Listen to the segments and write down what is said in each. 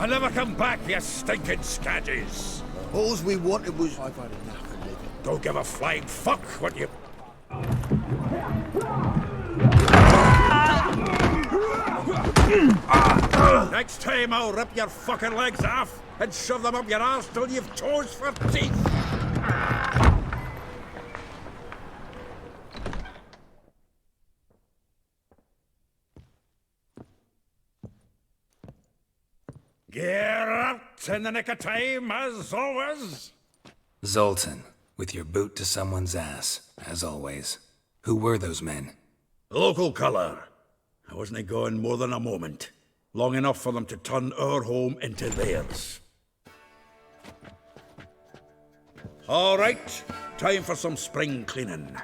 And never come back, you stinking scadges. All we wanted was... I've had enough of living. Don't give a flying fuck what you... Next time I'll rip your fucking legs off and shove them up your arse till you've toes for teeth. Geralt, in the nick of time, as always. Zoltan, with your boot to someone's ass, as always. Who were those men? Local colour. I wasn't gone more than a moment. Long enough for them to turn our home into theirs. All right, time for some spring cleaning.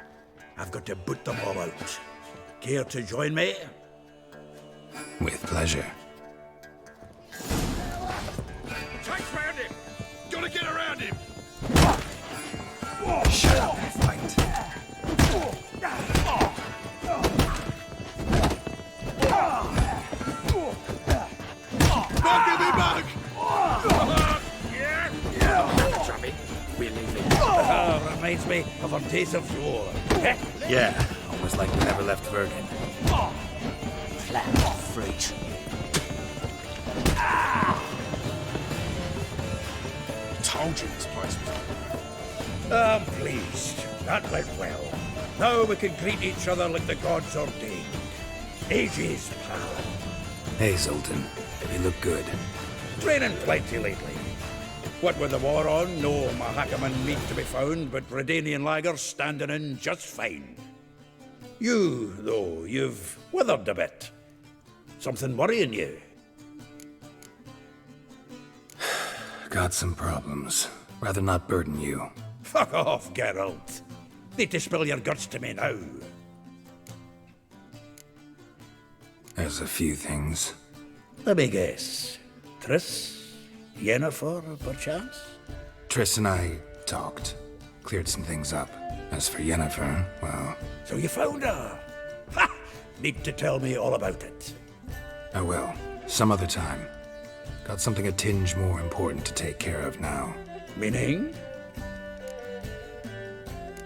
I've got to boot them all out. Care to join me? With pleasure. Tight round him! Gotta get around him! Shut up and fight. Give me back! Yeah! Chummy, we're leaving. Reminds me of our days of war. Yeah, almost like we never left Bergen. Flat freak. Told you this place was... I'm pleased. That went well. Now we can greet each other like the gods ordained. Ages, pal. Hey, Zoltan. You look good. Training plenty lately. What with the war on, no Mahakaman meat to be found, but Redanian lagers standing in just fine. You, though, you've withered a bit. Something worrying you? Got some problems. Rather not burden you. Fuck off, Geralt. Need to spill your guts to me now. There's a few things. Let me guess. Triss? Yennefer, perchance? Triss and I talked. Cleared some things up. As for Yennefer, well... So you found her? Ha! Need to tell me all about it. I will. Some other time. Got something a tinge more important to take care of now. Meaning?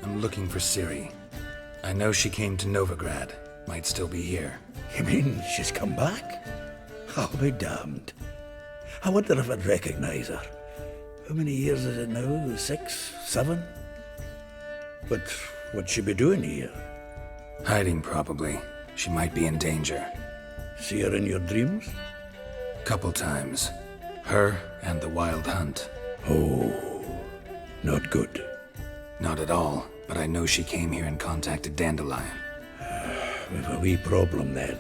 I'm looking for Ciri. I know she came to Novigrad. Might still be here. You mean she's come back? I'll be damned. I wonder if I'd recognize her. How many years is it now? 6? 7? But what'd she be doing here? Hiding, probably. She might be in danger. See her in your dreams? Couple times. Her and the Wild Hunt. Oh, not good. Not at all, but I know she came here and contacted Dandelion. We've a wee problem then.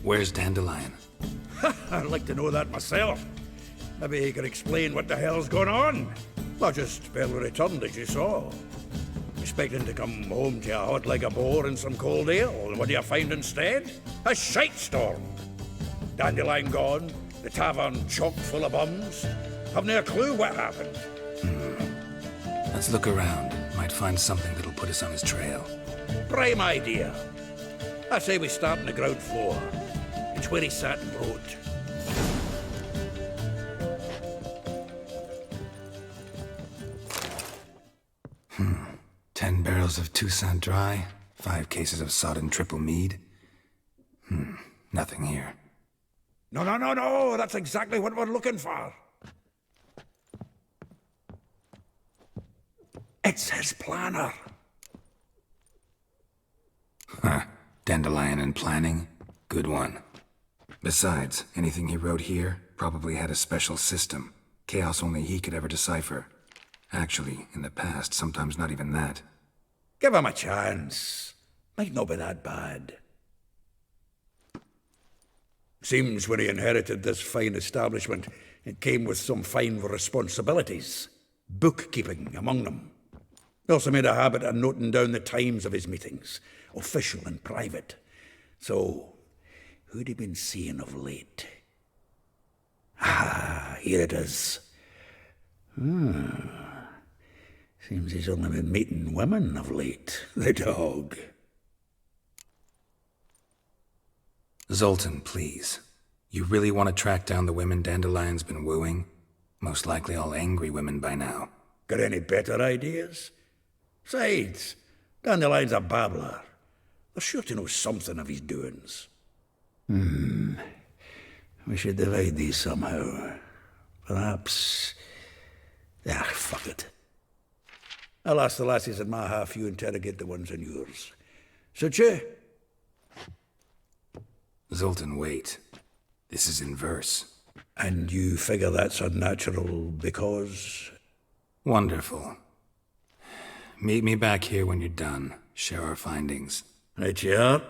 Where's Dandelion? I'd like to know that myself. Maybe he could explain what the hell's going on. Not just barely returned, as you saw. Expecting to come home to a hot like a boar and some cold ale, and what do you find instead? A shite storm. Dandelion gone, the tavern chock full of bums. Haven't a clue what happened. Let's look around. Might find something that'll put us on his trail. Prime idea. I say we start on the ground floor. It's where he sat and wrote. Hmm. 10 barrels of Toussaint Dry, 5 cases of sodden triple mead. Nothing here. No. That's exactly what we're looking for. It's his planner. Huh. Dandelion and planning? Good one. Besides, anything he wrote here probably had a special system. Chaos only he could ever decipher. Actually, in the past, sometimes not even that. Give him a chance. Might not be that bad. Seems when he inherited this fine establishment, it came with some fine responsibilities. Bookkeeping among them. He also made a habit of noting down the times of his meetings, official and private. So, who'd he been seeing of late? Ah, here it is. Seems he's only been meeting women of late, the dog. Zoltan, please. You really want to track down the women Dandelion's been wooing? Most likely all angry women by now. Got any better ideas? Besides, Dandelion's a babbler. They're sure to know something of his doings. We should divide these somehow. Perhaps... fuck it. I'll ask the lassies in my half, you interrogate the ones in yours. Suit you? Zoltan, wait. This is in verse. And you figure that's unnatural because... Wonderful. Meet me back here when you're done. Share our findings. Right you are.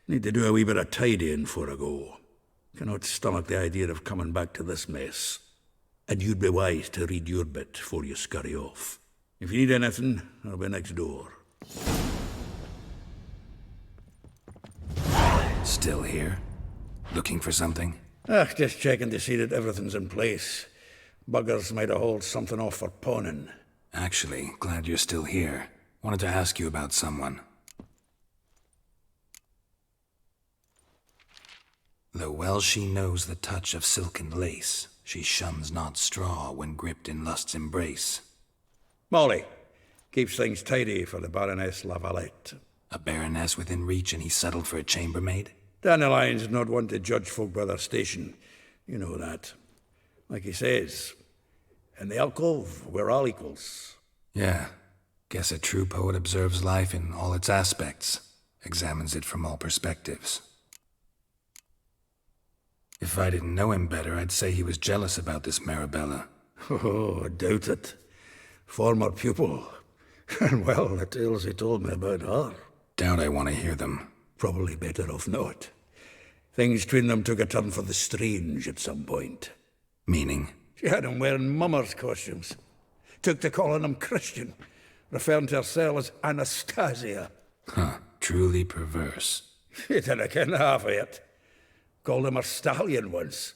Need to do a wee bit of tidying before I go. Cannot stomach the idea of coming back to this mess. And you'd be wise to read your bit before you scurry off. If you need anything, I'll be next door. Still here? Looking for something? Just checking to see that everything's in place. Buggers might have hauled something off for pawning. Actually, glad you're still here. Wanted to ask you about someone. Though well she knows the touch of silken lace, she shuns not straw when gripped in lust's embrace. Molly. Keeps things tidy for the Baroness La Valette. A baroness within reach and he settled for a chambermaid? Dandelion's not one to judge folk by their station. You know that. Like he says, in the alcove, we're all equals. Yeah. Guess a true poet observes life in all its aspects, examines it from all perspectives. If I didn't know him better, I'd say he was jealous about this Marabella. Oh, I doubt it. Former pupil. And well, the tales he told me about her. Doubt I want to hear them. Probably better off not. Things between them took a turn for the strange at some point. Meaning? She had him wearing mummers' costumes. Took to calling him Christian, referring to herself as Anastasia. Huh, truly perverse. He didn't ken half of it. Called him her stallion once.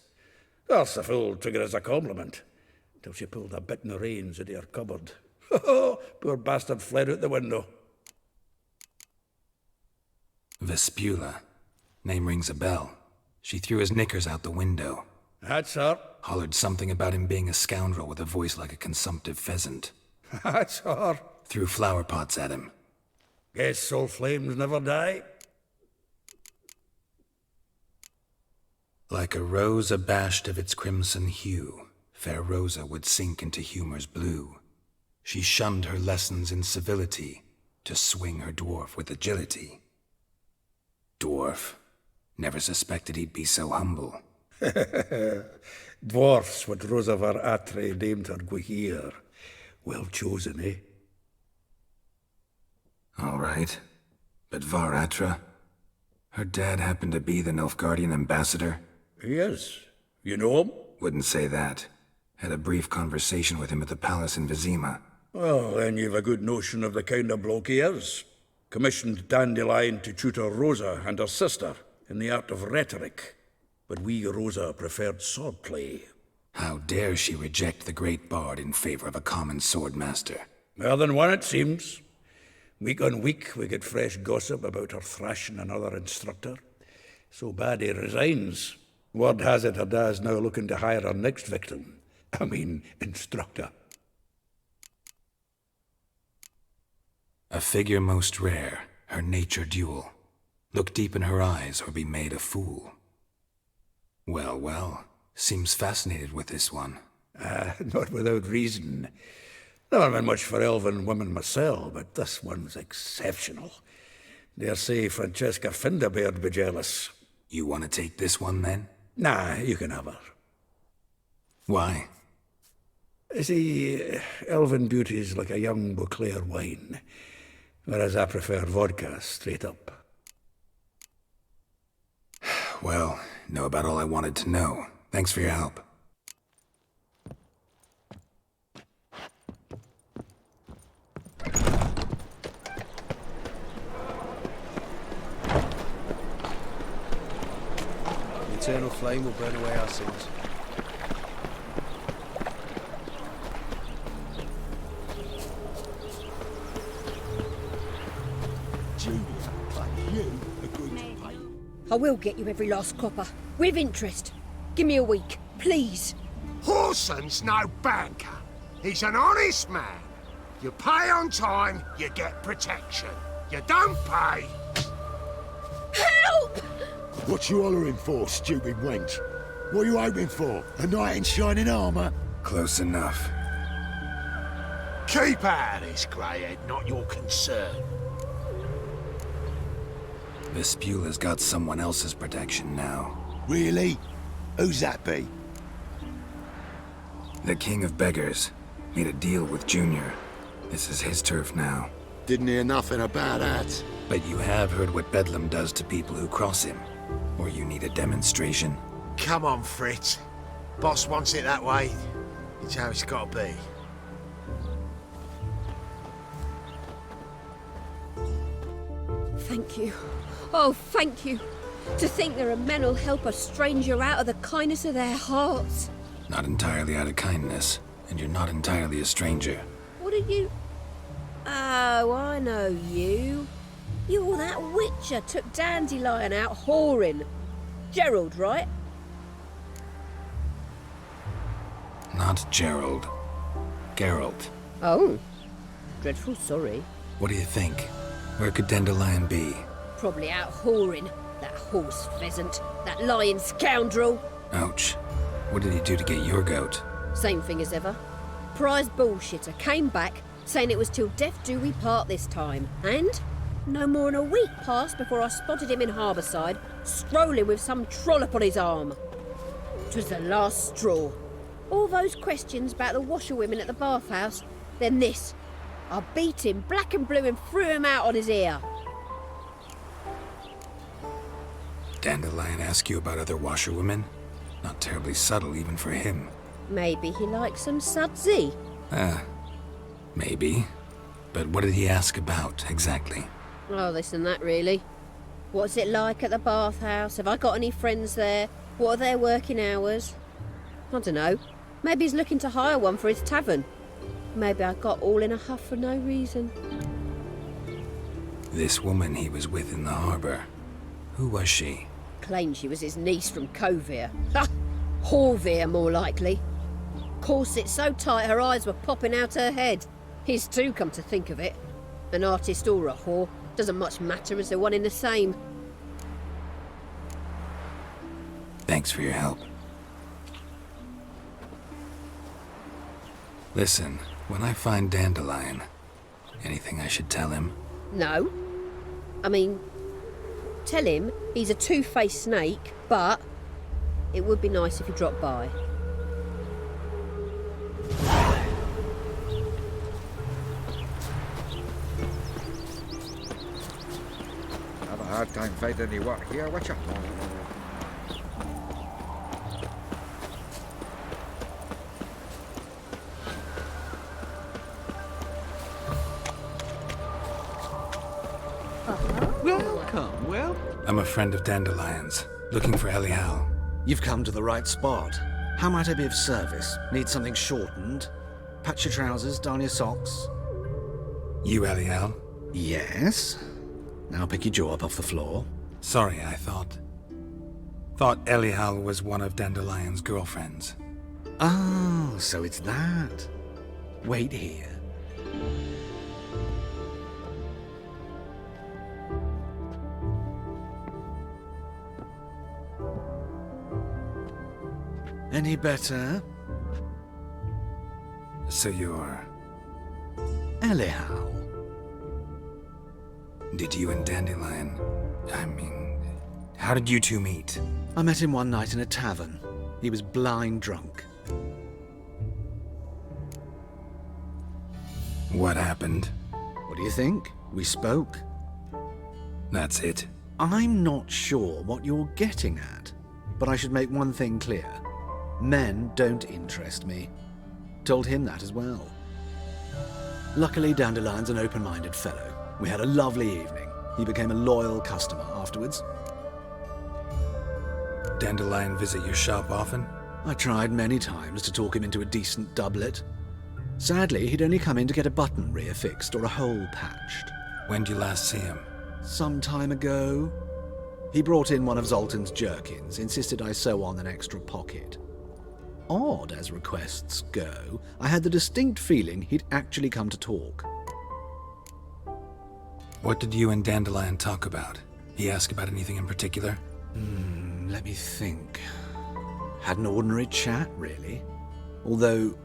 Else the fool took it as a compliment, till she pulled a bit in the reins out of her cupboard. Poor bastard fled out the window. Vespula. Name rings a bell. She threw his knickers out the window. That's her. Hollered something about him being a scoundrel with a voice like a consumptive pheasant. That's her. Threw flower pots at him. Guess soul flames never die. Like a rose abashed of its crimson hue, fair Rosa would sink into humor's blue. She shunned her lessons in civility, to swing her dwarf with agility. Dwarf. Never suspected he'd be so humble. Dwarfs what Rosa var Attre named her Guihir. Well chosen, eh? All right. But var Attre? Her dad happened to be the Nilfgaardian ambassador? He is. You know him? Wouldn't say that. Had a brief conversation with him at the palace in Vizima. Well, then you've a good notion of the kind of bloke he is. Commissioned Dandelion to tutor Rosa and her sister in the art of rhetoric. But we, Rosa, preferred swordplay. How dare she reject the great bard in favor of a common swordmaster? More than one, it seems. Week on week, we get fresh gossip about her thrashing another instructor. So bad he resigns. Word has it her dad's now looking to hire her next victim. Instructor. A figure most rare, her nature dual. Look deep in her eyes or be made a fool. Well, well, seems fascinated with this one. Not without reason. Never been much for elven women myself, but this one's exceptional. Dare say Francesca Finderbeard be jealous. You want to take this one, then? Nah, you can have her. Why? See, elven beauty's like a young Beauclair wine, whereas I prefer vodka straight up. Well, know about all I wanted to know. Thanks for your help. The eternal flame will burn away our sins. I will get you every last copper. With interest. Give me a week, please. Horson's no banker. He's an honest man. You pay on time, you get protection. You don't pay... Help! What you hollering for, stupid wench? What are you hoping for? A knight in shining armour? Close enough. Keep out of this, greyhead, not your concern. Vespula's got someone else's protection now. Really? Who's that be? The King of Beggars made a deal with Junior. This is his turf now. Didn't hear nothing about that. But you have heard what Bedlam does to people who cross him. Or you need a demonstration? Come on, Fritz. Boss wants it that way. It's how it's got to be. Thank you. Oh, thank you. To think there are men who'll help a stranger out of the kindness of their hearts. Not entirely out of kindness, and you're not entirely a stranger. What did you... Oh, I know you. You're that witcher took Dandelion out whoring. Geralt, right? Not Gerald. Geralt. Oh. Dreadful sorry. What do you think? Where could Dandelion be? Probably out whoring. That horse pheasant. That lying scoundrel. Ouch. What did he do to get your goat? Same thing as ever. Prize bullshitter came back, saying it was till death do we part this time. And no more than a week passed before I spotted him in Harbourside, strolling with some trollop on his arm. 'Twas the last straw. All those questions about the washerwomen at the bathhouse, then this. I beat him black and blue and threw him out on his ear. Dandelion ask you about other washerwomen? Not terribly subtle even for him. Maybe he likes some sudsy. Maybe. But what did he ask about, exactly? Oh, this and that, really. What's it like at the bathhouse? Have I got any friends there? What are their working hours? I don't know. Maybe he's looking to hire one for his tavern. Maybe I got all in a huff for no reason. This woman he was with in the harbour. Who was she? Claimed she was his niece from Kovir. Ha! Horvir, more likely. Corset so tight her eyes were popping out her head. His too, come to think of it. An artist or a whore. Doesn't much matter as they're one in the same. Thanks for your help. Listen, when I find Dandelion, anything I should tell him? No. I mean, tell him he's a two-faced snake, but it would be nice if he dropped by. Have a hard time finding any work here, witcher. Welcome, well, I'm a friend of Dandelion's, looking for Elihal. you've come to the right spot. How might I be of service? Need something shortened? Patch your trousers, darn your socks? You Elihal? Yes. Now pick your jaw up off the floor. Sorry, I thought Elihal was one of Dandelion's girlfriends. Oh, so it's that. Wait here. Any better? So you're... Elihal. Did you and Dandelion... how did you two meet? I met him one night in a tavern. He was blind drunk. What happened? What do you think? We spoke. That's it? I'm not sure what you're getting at, but I should make one thing clear. Men don't interest me. Told him that as well. Luckily, Dandelion's an open-minded fellow. We had a lovely evening. He became a loyal customer afterwards. Dandelion visit your shop often? I tried many times to talk him into a decent doublet. Sadly, he'd only come in to get a button rear fixed or a hole patched. When did you last see him? Some time ago. He brought in one of Zoltan's jerkins, insisted I sew on an extra pocket. Odd as requests go, I had the distinct feeling he'd actually come to talk. What did you and Dandelion talk about? He asked about anything in particular? Let me think. Had an ordinary chat, really. Although,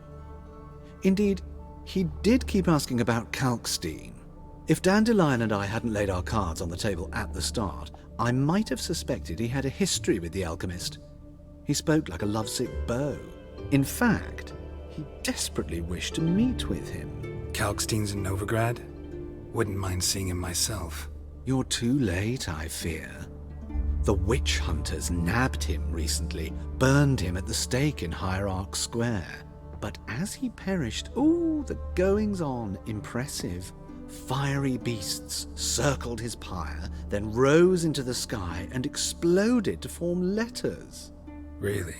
indeed, he did keep asking about Kalkstein. If Dandelion and I hadn't laid our cards on the table at the start, I might have suspected he had a history with the alchemist. He spoke like a lovesick beau. In fact, he desperately wished to meet with him. Kalkstein's in Novigrad? Wouldn't mind seeing him myself. You're too late, I fear. The witch hunters nabbed him recently, burned him at the stake in Hierarch Square. But as he perished, the goings-on, impressive. Fiery beasts circled his pyre, then rose into the sky and exploded to form letters. Really?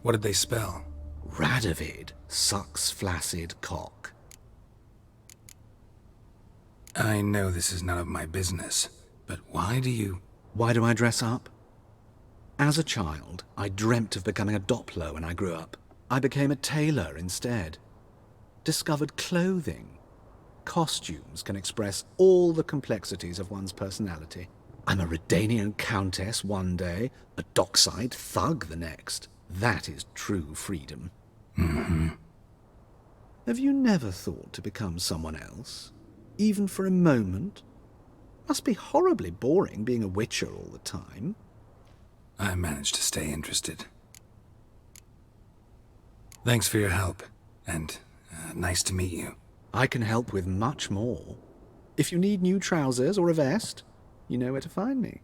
What did they spell? Radovid sucks flaccid cock. I know this is none of my business, but why do I dress up? As a child, I dreamt of becoming a Doppler when I grew up. I became a tailor instead. Discovered clothing. Costumes can express all the complexities of one's personality. I'm a Redanian countess one day, a dockside thug the next. That is true freedom. Mm-hmm. Have you never thought to become someone else? Even for a moment? Must be horribly boring being a witcher all the time. I managed to stay interested. Thanks for your help, and nice to meet you. I can help with much more. If you need new trousers or a vest, you know where to find me.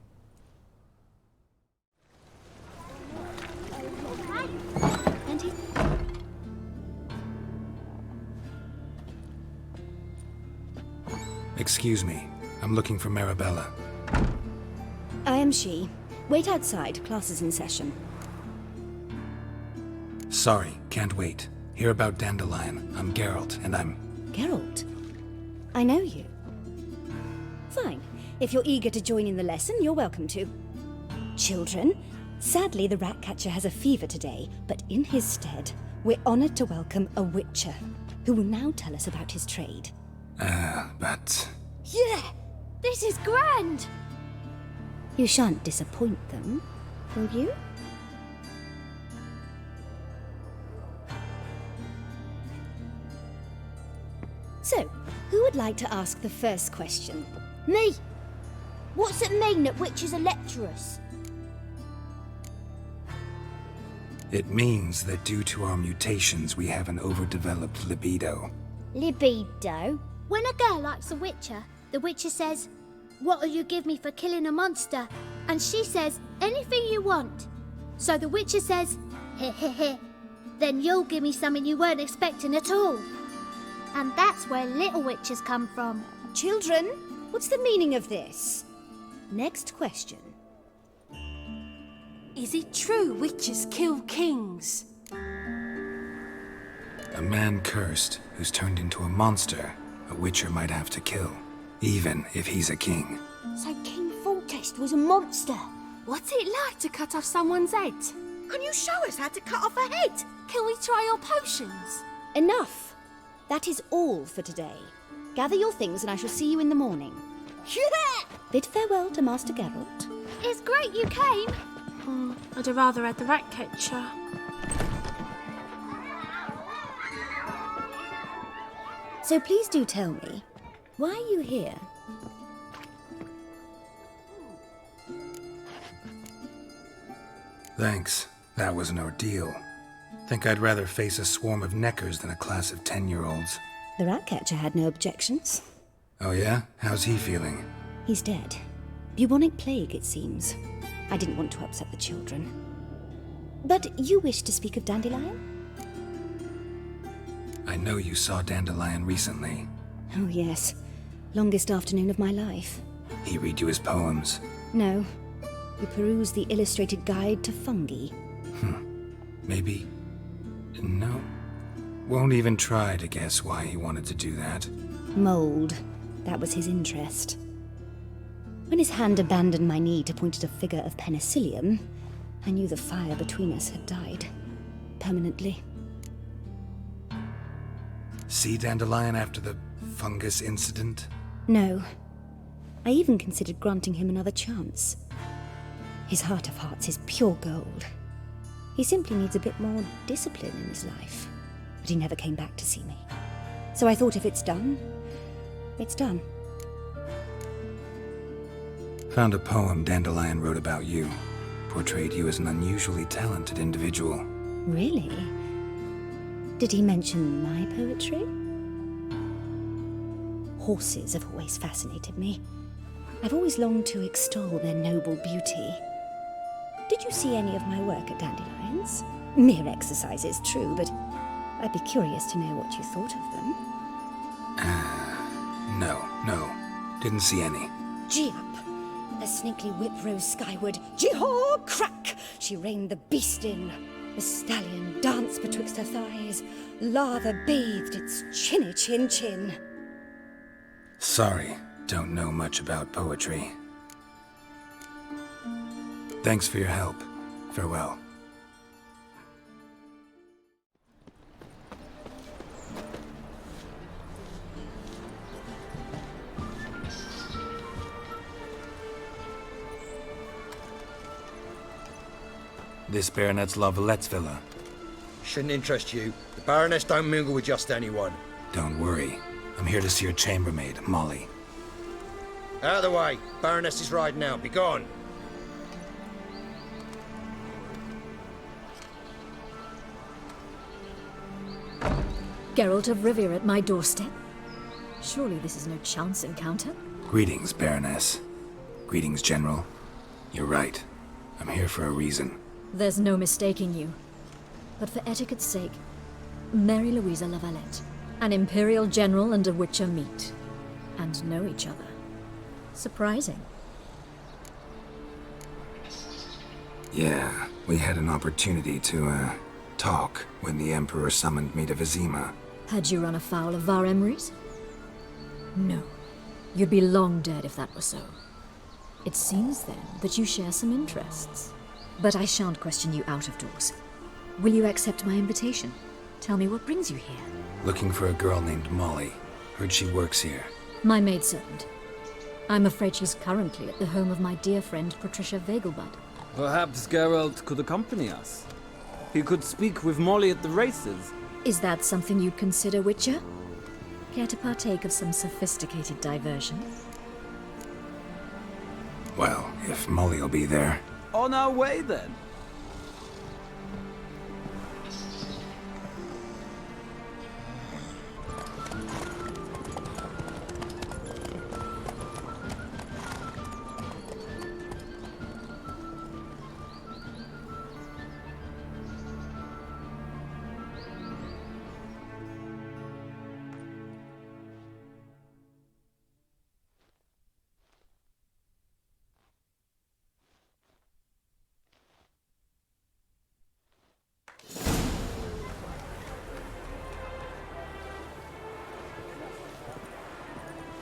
Excuse me, I'm looking for Marabella. I am she. Wait outside, class is in session. Sorry, can't wait. Hear about Dandelion. I'm Geralt, and I'm... Geralt? I know you. Fine. If you're eager to join in the lesson, you're welcome to. Children, sadly the Ratcatcher has a fever today, but in his stead, we're honoured to welcome a Witcher, who will now tell us about his trade. But... Yeah! This is grand! You shan't disappoint them, will you? So, who would like to ask the first question? Me! What's it mean that witches are lecturers? It means that due to our mutations, we have an overdeveloped libido. Libido? When a girl likes a witcher, the witcher says, "What'll you give me for killing a monster?" And she says, "Anything you want." So the witcher says, "Heh heh heh, then you'll give me something you weren't expecting at all." And that's where little witches come from. Children, what's the meaning of this? Next question. Is it true witches kill kings? A man cursed who's turned into a monster, a witcher might have to kill, even if he's a king. So King Foltest was a monster. What's it like to cut off someone's head? Can you show us how to cut off a head? Can we try your potions? Enough. That is all for today. Gather your things and I shall see you in the morning. Yeah! Bid farewell to Master Geralt. It's great you came. I'd have rather had the Ratcatcher. So please do tell me, why are you here? Thanks. That was an ordeal. Think I'd rather face a swarm of neckers than a class of 10-year-olds. The Ratcatcher had no objections. Oh yeah? How's he feeling? He's dead. Bubonic plague, it seems. I didn't want to upset the children. But you wish to speak of Dandelion? I know you saw Dandelion recently. Oh yes. Longest afternoon of my life. He read you his poems? No. We perused the illustrated guide to fungi. Maybe... No. Won't even try to guess why he wanted to do that. Mold. That was his interest. When his hand abandoned my knee to point at a figure of penicillium, I knew the fire between us had died. Permanently. See Dandelion after the fungus incident? No. I even considered granting him another chance. His heart of hearts is pure gold. He simply needs a bit more discipline in his life. But he never came back to see me. So I thought if it's done, it's done. Found a poem Dandelion wrote about you. Portrayed you as an unusually talented individual. Really? Did he mention my poetry? Horses have always fascinated me. I've always longed to extol their noble beauty. Did you see any of my work at Dandelions? Mere exercises, true, but I'd be curious to know what you thought of them. No. Didn't see any. Gee up! A snaky whip rose skyward. Gee-haw! Crack! She reined the beast in. The stallion danced betwixt her thighs. Lava bathed its chinny chin. Sorry, don't know much about poetry. Thanks for your help. Farewell. This Baronet's La Valette's villa. Shouldn't interest you. The Baroness don't mingle with just anyone. Don't worry. I'm here to see your chambermaid, Molly. Out of the way. Baroness is riding out. Be gone. Geralt of Rivia at my doorstep? Surely this is no chance encounter? Greetings, Baroness. Greetings, General. You're right. I'm here for a reason. There's no mistaking you. But for etiquette's sake, marry Louisa La Valette. An Imperial General and a Witcher meet. And know each other. Surprising. Yeah, we had an opportunity to, talk when the Emperor summoned me to Vizima. Had you run afoul of Var Emrys? No. You'd be long dead if that were so. It seems, then, that you share some interests. But I shan't question you out of doors. Will you accept my invitation? Tell me what brings you here. Looking for a girl named Molly. Heard she works here. My maidservant. I'm afraid she's currently at the home of my dear friend Patricia Vegelbud. Perhaps Geralt could accompany us. He could speak with Molly at the races. Is that something you'd consider, Witcher? Care to partake of some sophisticated diversion? Well, if Molly'll be there. On our way, then.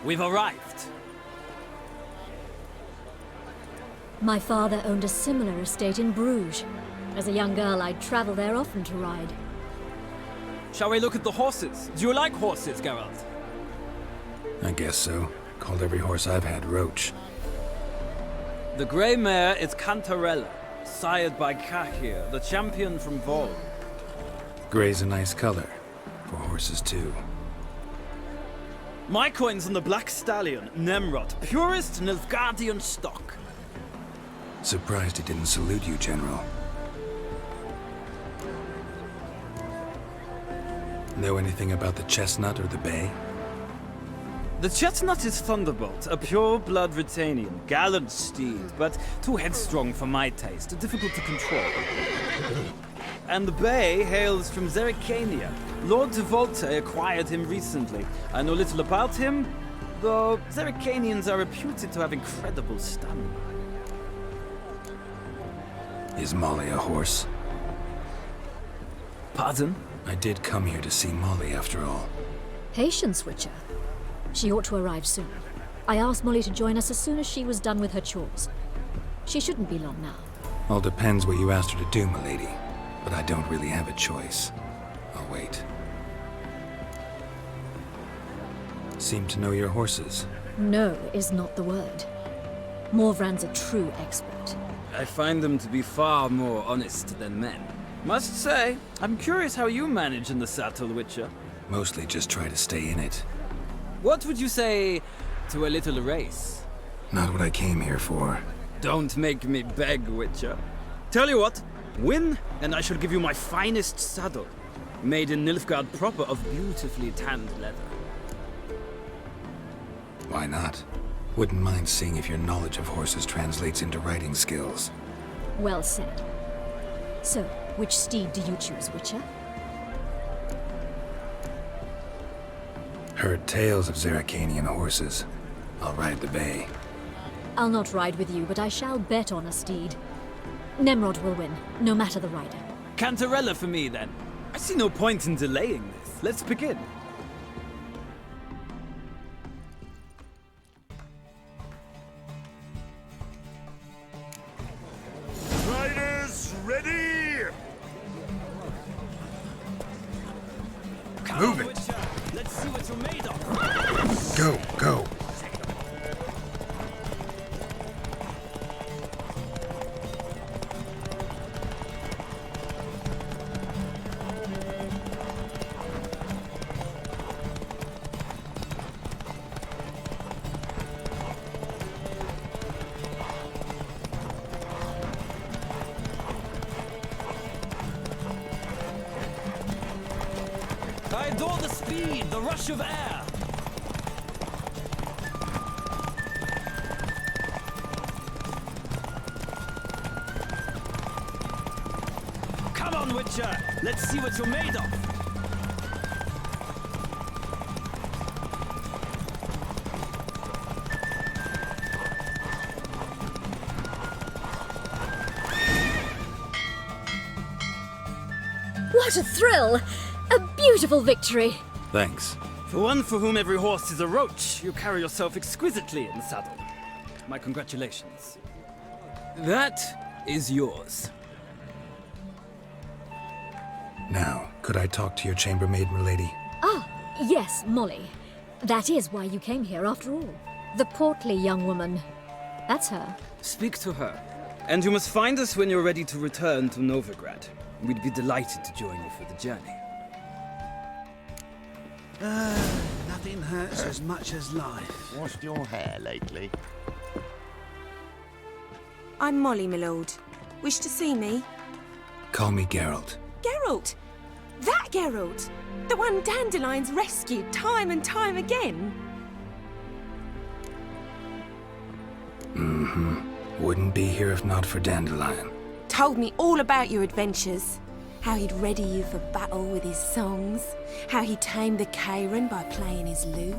We've arrived. My father owned a similar estate in Bruges. As a young girl, I'd travel there often to ride. Shall we look at the horses? Do you like horses, Geralt? I guess so. Called every horse I've had Roach. The grey mare is Cantarella, sired by Cahir, the champion from Vol. Grey's a nice color. For horses, too. My coin's on the Black Stallion, Nemrod, purest Nilfgaardian stock. Surprised he didn't salute you, General. Know anything about the chestnut or the bay? The chestnut is Thunderbolt, a pure-blood Retanian, gallant steed, but too headstrong for my taste, difficult to control. And the bay hails from Zerrikania. Lord de Volte acquired him recently. I know little about him, though Zerrikanians are reputed to have incredible stamina. Is Molly a horse? Pardon? I did come here to see Molly, after all. Patience, Witcher. She ought to arrive soon. I asked Molly to join us as soon as she was done with her chores. She shouldn't be long now. All depends what you asked her to do, milady. But I don't really have a choice. I'll wait. Seem to know your horses. No is not the word. Morvran's a true expert. I find them to be far more honest than men. Must say, I'm curious how you manage in the saddle, Witcher. Mostly just try to stay in it. What would you say to a little race? Not what I came here for. Don't make me beg, Witcher. Tell you what, win, and I shall give you my finest saddle. Made in Nilfgaard proper of beautifully tanned leather. Why not? Wouldn't mind seeing if your knowledge of horses translates into riding skills. Well said. So, which steed do you choose, Witcher? Heard tales of Zeracanian horses. I'll ride the bay. I'll not ride with you, but I shall bet on a steed. Nemrod will win, no matter the rider. Cantarella for me, then. I see no point in delaying this. Let's begin. Riders, ready? Move it! Let's see what you're made of. Go, go! I adore the speed, the rush of air. Come on, Witcher. Let's see what you're made of. What a thrill! A beautiful victory! Thanks. For one for whom every horse is a roach, you carry yourself exquisitely in the saddle. My congratulations. That is yours. Now, could I talk to your chambermaid, milady? Ah, yes, Molly. That is why you came here after all. The portly young woman. That's her. Speak to her. And you must find us when you're ready to return to Novigrad. We'd be delighted to join you for the journey. Nothing hurts as much as life. Washed your hair lately? I'm Molly, my lord. Wish to see me? Call me Geralt. Geralt! That Geralt! The one Dandelion's rescued time and time again! Mm-hmm. Wouldn't be here if not for Dandelion. Told me all about your adventures. How he'd ready you for battle with his songs. How he tamed the Kairan by playing his lute.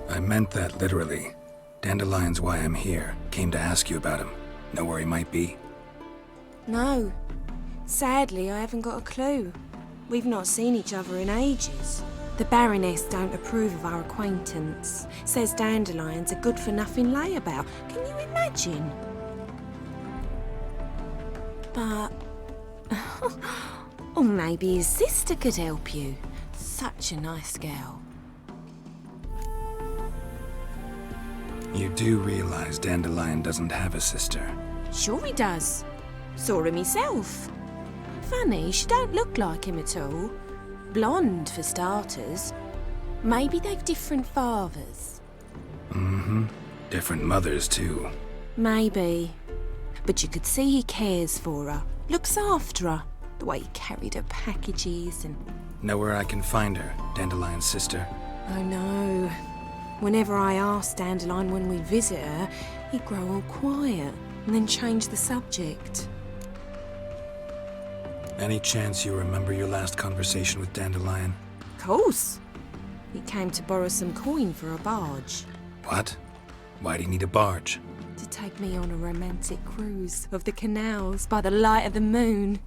I meant that literally. Dandelion's why I'm here. Came to ask you about him. Know where he might be? No. Sadly, I haven't got a clue. We've not seen each other in ages. The Baroness don't approve of our acquaintance. Says Dandelion's a good-for-nothing layabout. Can you imagine? But... or maybe his sister could help you. Such a nice girl. You do realize Dandelion doesn't have a sister. Sure he does. Saw him myself. Funny, she don't look like him at all. Blonde, for starters. Maybe they've different fathers. Mm-hmm. Different mothers, too. Maybe. But you could see he cares for her. Looks after her. The way he carried her packages and... Know where I can find her, Dandelion's sister? I know. Whenever I asked Dandelion when we'd visit her, he'd grow all quiet and then change the subject. Any chance you remember your last conversation with Dandelion? Of course. He came to borrow some coin for a barge. What? Why do you need a barge? To take me on a romantic cruise of the canals by the light of the moon.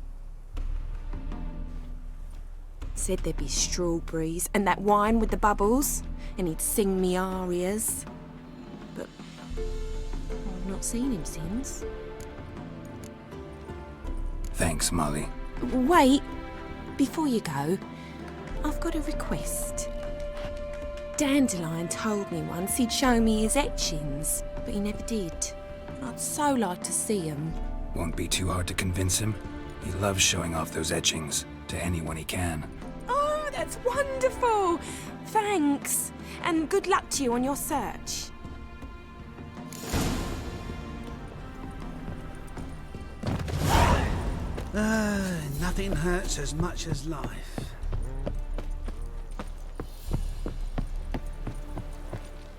Said there'd be strawberries and that wine with the bubbles, and he'd sing me arias. But I've not seen him since. Thanks, Molly. Wait, before you go, I've got a request. Dandelion told me once he'd show me his etchings, but he never did. I'd so like to see them. Won't be too hard to convince him. He loves showing off those etchings to anyone he can. Oh, that's wonderful! Thanks, and good luck to you on your search. Nothing hurts as much as life.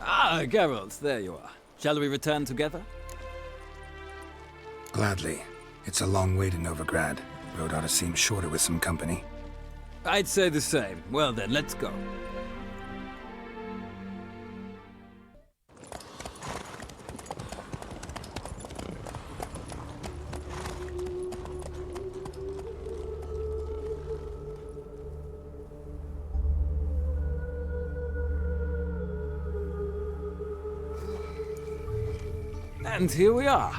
Ah, Geralt, there you are. Shall we return together? Gladly. It's a long way to Novigrad. Road ought to seem shorter with some company. I'd say the same. Well then, let's go. And here we are.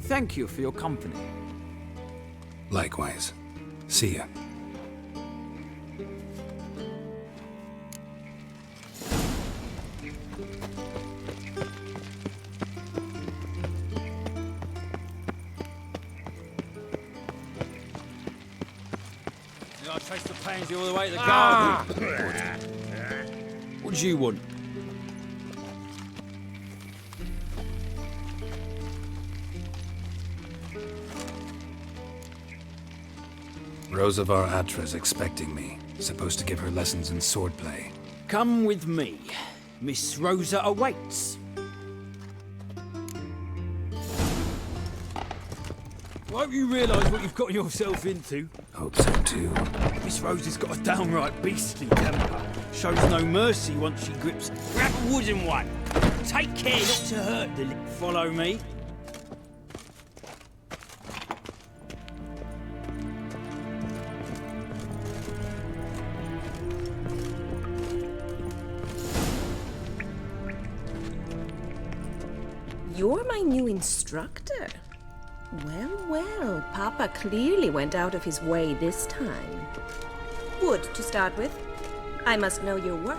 Thank you for your company. Likewise. See ya. I'll trace the pansy all the way to the garden. What do you want? Rosa of Attre's expecting me. Supposed to give her lessons in swordplay. Come with me. Miss Rosa awaits. Won't you realise what you've got yourself into? Hope so too. Miss Rosa's got a downright beastly temper. Shows no mercy once she grips. Grab a wooden one. Take care not to hurt the Follow me. You're my new instructor. Well, well, Papa clearly went out of his way this time. Wood, to start with. I must know your worth.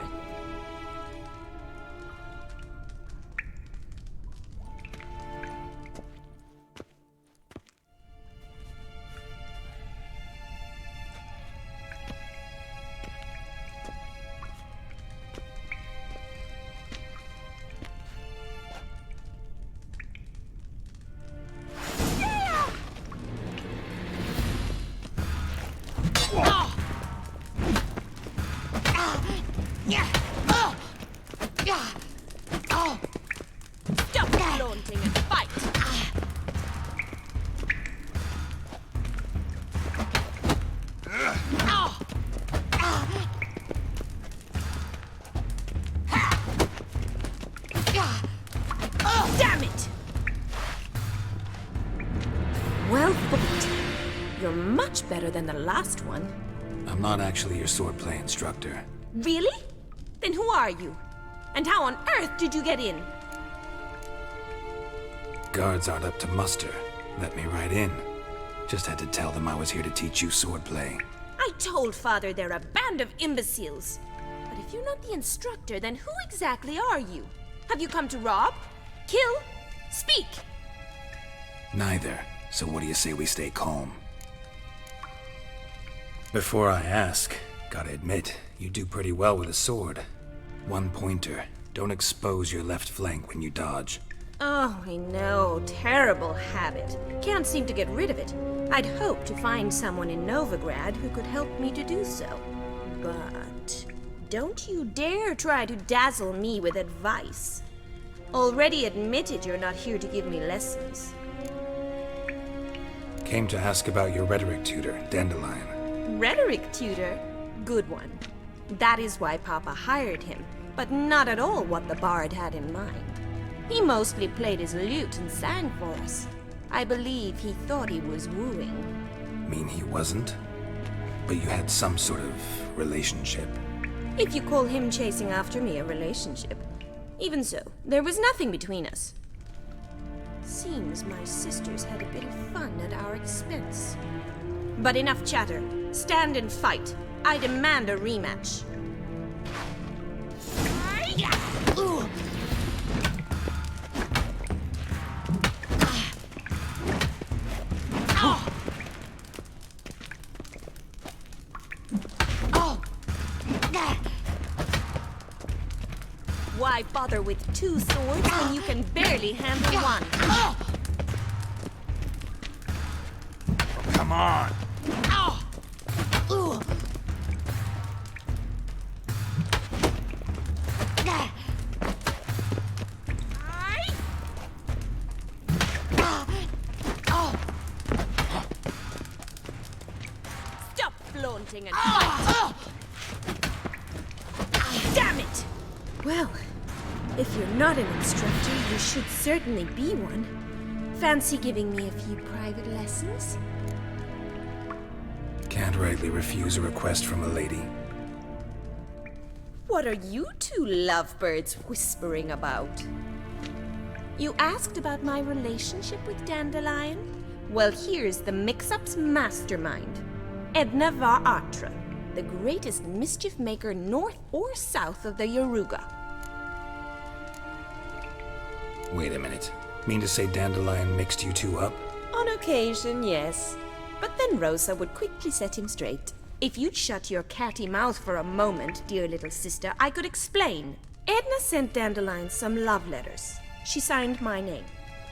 Stop flaunting and fight! Damn it! Well fought. You're much better than the last one. I'm not actually your swordplay instructor. Really? Then who are you? And how on earth did you get in? Guards aren't up to muster. Let me right in. Just had to tell them I was here to teach you swordplay. I told Father they're a band of imbeciles. But if you're not the instructor, then who exactly are you? Have you come to rob? Kill? Speak! Neither. So what do you say we stay calm? Before I ask, gotta admit, you do pretty well with a sword. One pointer. Don't expose your left flank when you dodge. Oh, I know. Terrible habit. Can't seem to get rid of it. I'd hoped to find someone in Novigrad who could help me to do so. But don't you dare try to dazzle me with advice. Already admitted you're not here to give me lessons. Came to ask about your rhetoric tutor, Dandelion. Rhetoric tutor? Good one. That is why Papa hired him, but not at all what the bard had in mind. He mostly played his lute and sang for us. I believe he thought he was wooing. Mean he wasn't? But you had some sort of relationship. If you call him chasing after me a relationship. Even so, there was nothing between us. Seems my sisters had a bit of fun at our expense. But enough chatter. Stand and fight. I demand a rematch. Why bother with two swords when you can barely handle one? Come on! Stop flaunting and fight! Damn it! Well, if you're not an instructor, you should certainly be one. Fancy giving me a few private lessons? Can't rightly refuse a request from a lady. What are you two lovebirds whispering about? You asked about my relationship with Dandelion? Well, here's the mix-up's mastermind. Edna var Attre, the greatest mischief maker north or south of the Yaruga. Wait a minute. Mean to say Dandelion mixed you two up? On occasion, yes. But then Rosa would quickly set him straight. If you'd shut your catty mouth for a moment, dear little sister, I could explain. Edna sent Dandelion some love letters. She signed my name.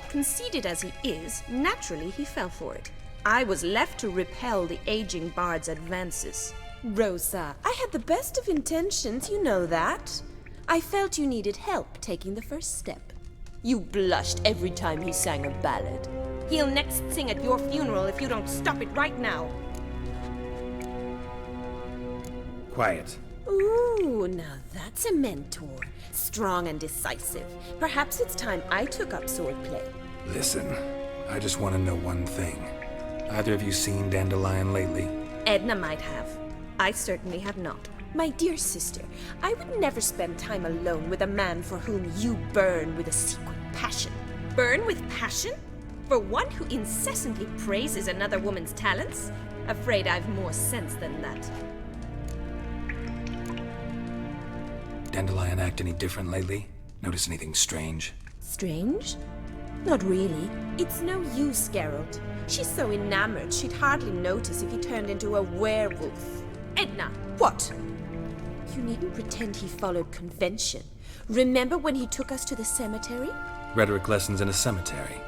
Conceited as he is, naturally he fell for it. I was left to repel the aging bard's advances. Rosa, I had the best of intentions, you know that. I felt you needed help taking the first step. You blushed every time he sang a ballad. He'll next sing at your funeral if you don't stop it right now. Quiet. Ooh, now that's a mentor. Strong and decisive. Perhaps it's time I took up swordplay. Listen, I just want to know one thing. Either of you seen Dandelion lately? Edna might have. I certainly have not. My dear sister, I would never spend time alone with a man for whom you burn with a secret passion. Burn with passion? For one who incessantly praises another woman's talents? Afraid I've more sense than that. Dandelion act any different lately? Notice anything strange? Strange? Not really. It's no use, Geralt. She's so enamored she'd hardly notice if he turned into a werewolf. Edna! What? You needn't pretend he followed convention. Remember when he took us to the cemetery? Rhetoric lessons in a cemetery.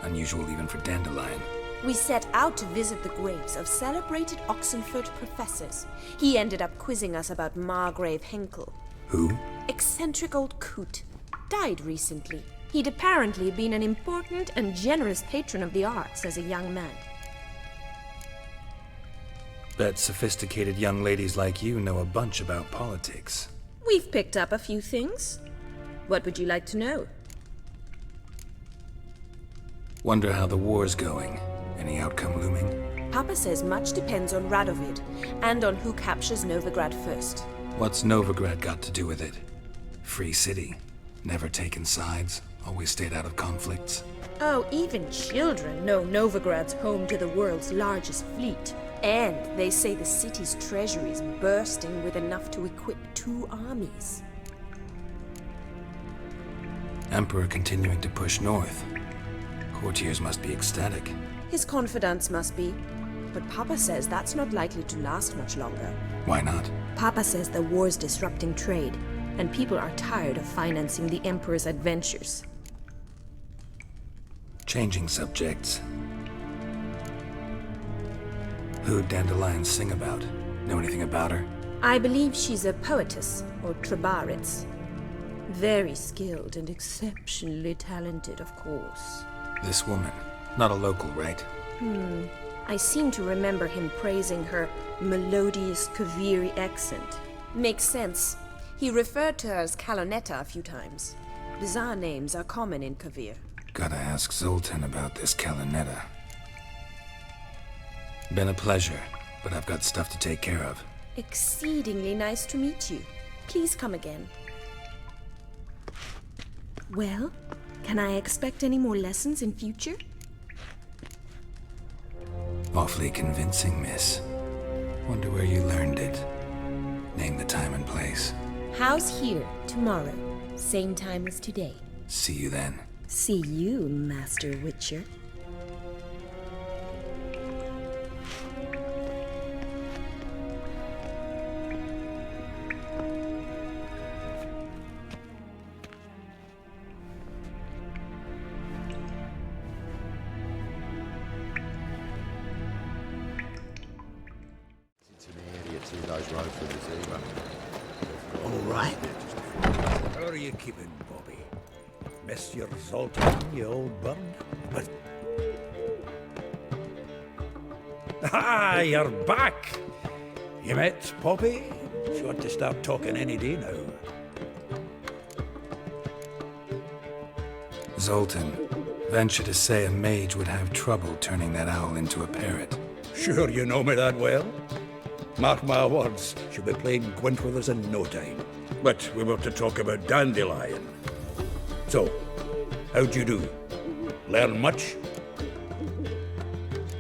Unusual even for Dandelion. We set out to visit the graves of celebrated Oxenford professors. He ended up quizzing us about Margrave Henkel. Who? Eccentric old coot. Died recently. He'd apparently been an important and generous patron of the arts as a young man. Bet sophisticated young ladies like you know a bunch about politics. We've picked up a few things. What would you like to know? Wonder how the war's going. Any outcome looming? Papa says much depends on Radovid, and on who captures Novigrad first. What's Novigrad got to do with it? Free city. Never taken sides. Always stayed out of conflicts. Oh, even children know Novigrad's home to the world's largest fleet. And they say the city's treasury is bursting with enough to equip 2 armies. Emperor continuing to push north. Courtiers must be ecstatic. His confidants must be. But Papa says that's not likely to last much longer. Why not? Papa says the war's disrupting trade, and people are tired of financing the Emperor's adventures. Changing subjects. Who'd Dandelion sing about? Know anything about her? I believe she's a poetess, or trebarets. Very skilled and exceptionally talented, of course. This woman. Not a local, right? I seem to remember him praising her melodious Kaviri accent. Makes sense. He referred to her as Calonetta a few times. Bizarre names are common in Kavir. Gotta ask Zoltan about this Calonetta. Been a pleasure. but I've got stuff to take care of. Exceedingly nice to meet you. Please come again. Well, can I expect any more lessons in future? Awfully convincing, miss. Wonder where you learned it. Name the time and place. House here, tomorrow. Same time as today. See you then. See you, Master Witcher. All right. How are you keeping, Bobby? Missed your Zoltan, you old bird? But... Ah, you're back! You met Poppy? She ought to start talking any day now. Zoltan. Venture to say a mage would have trouble turning that owl into a parrot. Sure you know me that well? Mark my words, she'll be playing Gwent with us in no time. But we were to talk about Dandelion. So, how'd you do? Learn much?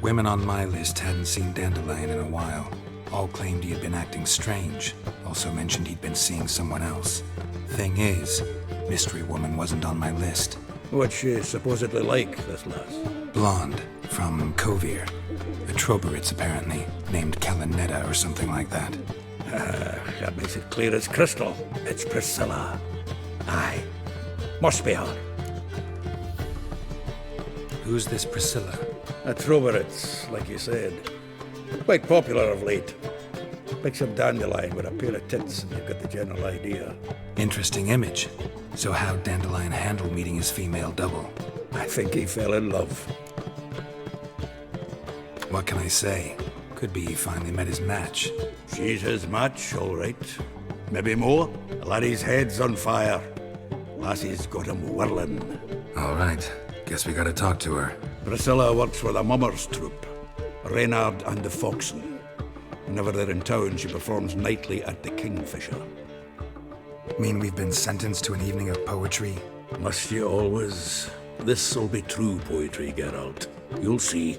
Women on my list hadn't seen Dandelion in a while. All claimed he had been acting strange. Also mentioned he'd been seeing someone else. Thing is, Mystery Woman wasn't on my list. What's she supposedly like, this lass? Blonde, from Kovir. A Troberitz, apparently, named Kalinetta or something like that. That makes it clear as crystal. It's Priscilla. Aye. Must be her. Who's this Priscilla? A Troberitz, like you said. Quite popular of late. Picture Dandelion with a pair of tits and you've got the general idea. Interesting image. So how'd Dandelion handle meeting his female double? I think he fell in love. What can I say? Could be he finally met his match. She's his match, all right. Maybe more. The laddie's head's on fire. Lassie's got him whirling. All right. Guess we gotta talk to her. Priscilla works for the Mummers troupe. Reynard and the Foxen. Whenever they're in town, she performs nightly at the Kingfisher. Mean we've been sentenced to an evening of poetry? Must you always? This'll be true poetry, Geralt. You'll see.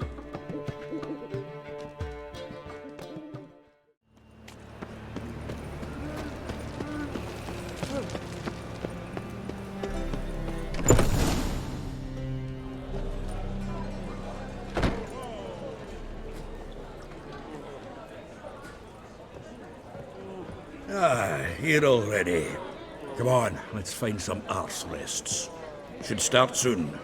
Here already. Come on, let's find some arse rests. Should start soon.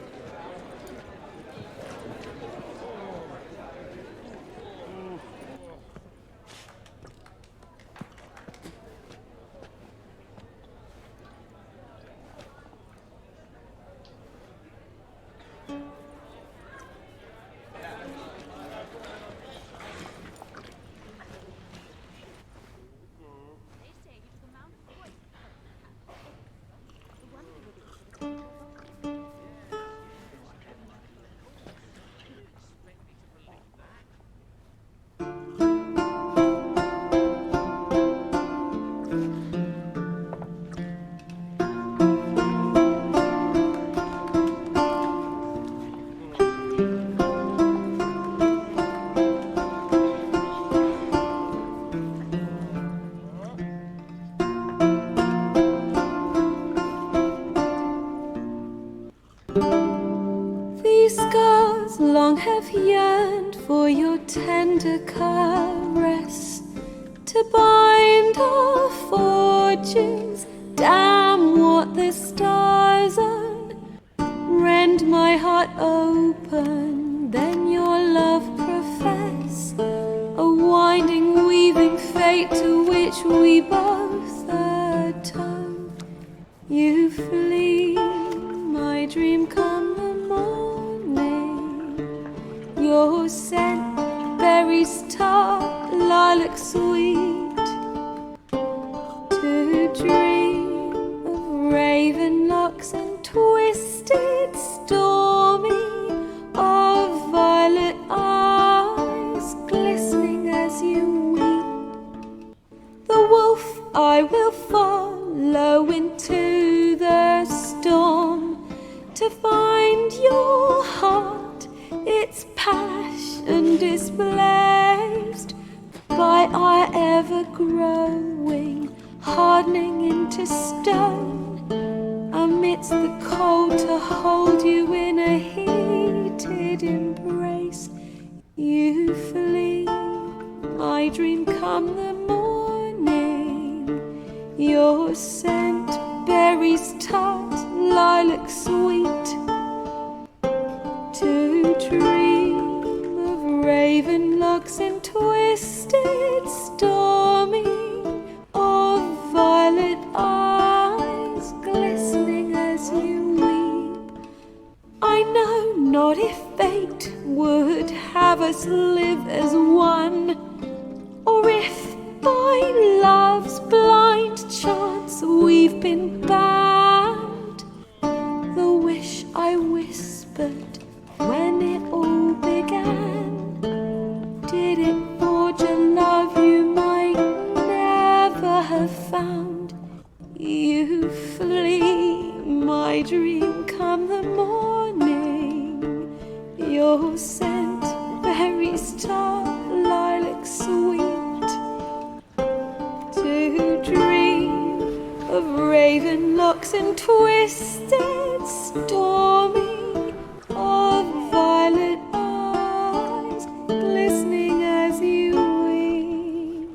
Have yearned for your tender caress to bind our fortunes. Damn what the stars own. Rend my heart open, then your love profess. A winding, weaving fate to which we both atone. You flee, my dream come the morning. Your scent, berries tart, lilac sweet. To dream of raven locks and twisted, stormy, of violet eyes glistening as you displaced by our ever-growing, hardening into stone, amidst the cold to hold you in a heated embrace. You flee, my dream come the morning, your scent berries tart, lilac sweet, to dream of raven locks and twisted stormy, of violet eyes glistening as you weep. I know not if fate would have us live as one, or if by love's blind chance we've been bound. The wish I whispered when it all began, did it forge a love you might never have found? You flee, my dream come the morning, your scent berries tart, lilac sweet, to dream of raven locks and twisted stormy, of violet eyes glistening as you weep.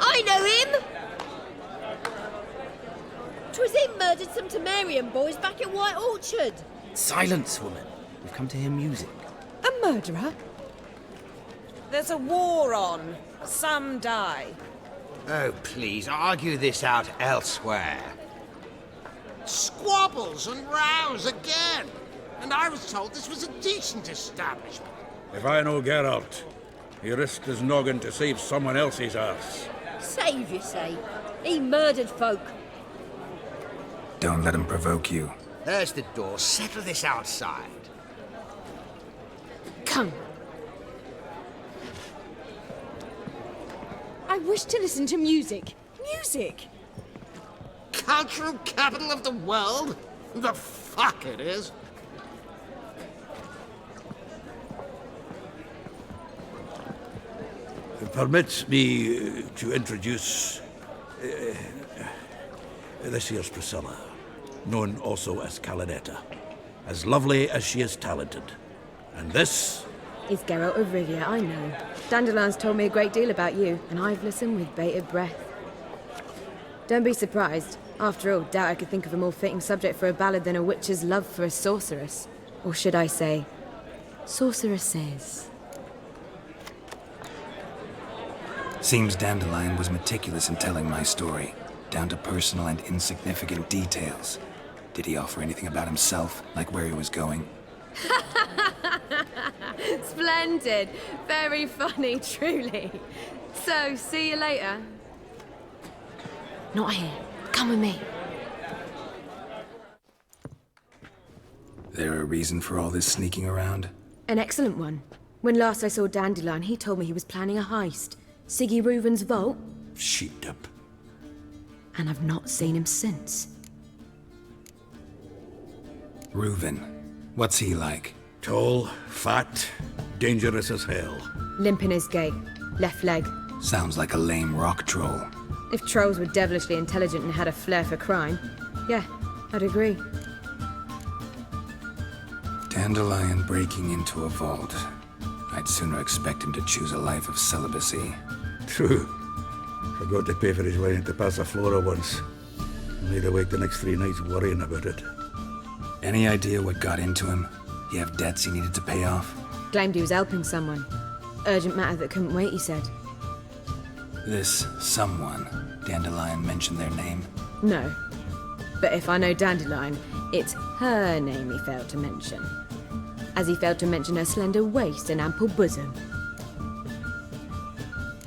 I know him! 'Twas him murdered some Temerian boys back at White Orchard. Silence, woman. We've come to hear music. A murderer? There's a war on. Some die. Oh, please, argue this out elsewhere. Squabbles and rows again. And I was told this was a decent establishment. If I know Geralt, he risked his noggin to save someone else's arse. Save, you say? He murdered folk. Don't let him provoke you. There's the door. Settle this outside. Come. I wish to listen to music. Music! Cultural capital of the world? The fuck it is. Permit me to introduce this here's Priscilla, known also as Calinetta, as lovely as she is talented. And this is Geralt of Rivia, I know. Dandelion's told me a great deal about you, and I've listened with bated breath. Don't be surprised. After all, doubt I could think of a more fitting subject for a ballad than a witch's love for a sorceress. Or should I say, sorceresses. Seems Dandelion was meticulous in telling my story, down to personal and insignificant details. Did he offer anything about himself, like where he was going? Splendid. Very funny, truly. So, see you later. Not here. Come with me. There a reason for all this sneaking around? An excellent one. When last I saw Dandelion, he told me he was planning a heist. Siggy Reuven's vault. Sheeped up. And I've not seen him since. Reuven. What's he like? Tall, fat, dangerous as hell. Limp in his gait. Left leg. Sounds like a lame rock troll. If trolls were devilishly intelligent and had a flair for crime, yeah, I'd agree. Dandelion breaking into a vault. I'd sooner expect him to choose a life of celibacy. True. Forgot to pay for his way into Passaflora once. Laid awake the next 3 nights worrying about it. Any idea what got into him? He have debts he needed to pay off? Claimed he was helping someone. Urgent matter that couldn't wait, he said. This someone, Dandelion mentioned their name? No. But if I know Dandelion, it's her name he failed to mention. As he failed to mention her slender waist and ample bosom.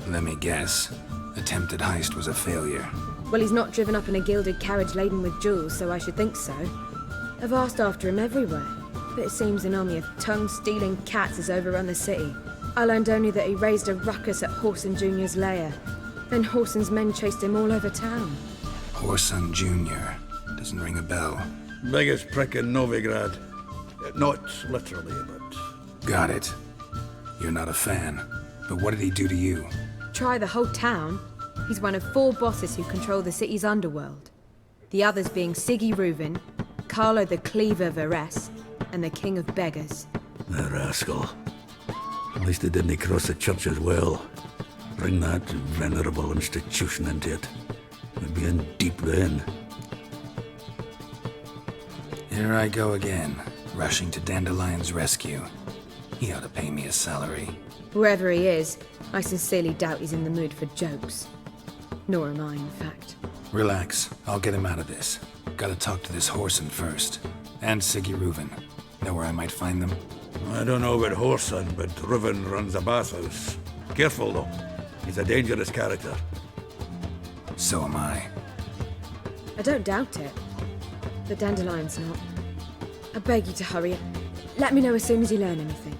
Let me guess. Attempted heist was a failure. Well, he's not driven up in a gilded carriage laden with jewels, so I should think so. I've asked after him everywhere, but it seems an army of tongue-stealing cats has overrun the city. I learned only that he raised a ruckus at Whoreson Jr.'s lair. Then Whoreson's men chased him all over town. Whoreson Jr. Doesn't ring a bell. Biggest prick in Novigrad. Not literally, but... Got it. You're not a fan. But what did he do to you? Try the whole town. He's one of 4 bosses who control the city's underworld. The others being Siggy Reuven, Carlo the Cleaver Varese, and the King of Beggars. The rascal. At least he didn't cross the church as well. Bring that venerable institution into it. We'd be in deep then. Here I go again, rushing to Dandelion's rescue. He ought to pay me a salary. Whoever he is, I sincerely doubt he's in the mood for jokes. Nor am I, in fact. Relax. I'll get him out of this. Gotta talk to this Whoreson first. And Siggy Reuven. Know where I might find them? I don't know about Whoreson, but Reuven runs a bathhouse. Careful, though. He's a dangerous character. So am I. I don't doubt it. But Dandelion's not. I beg you to hurry. Let me know as soon as you learn anything.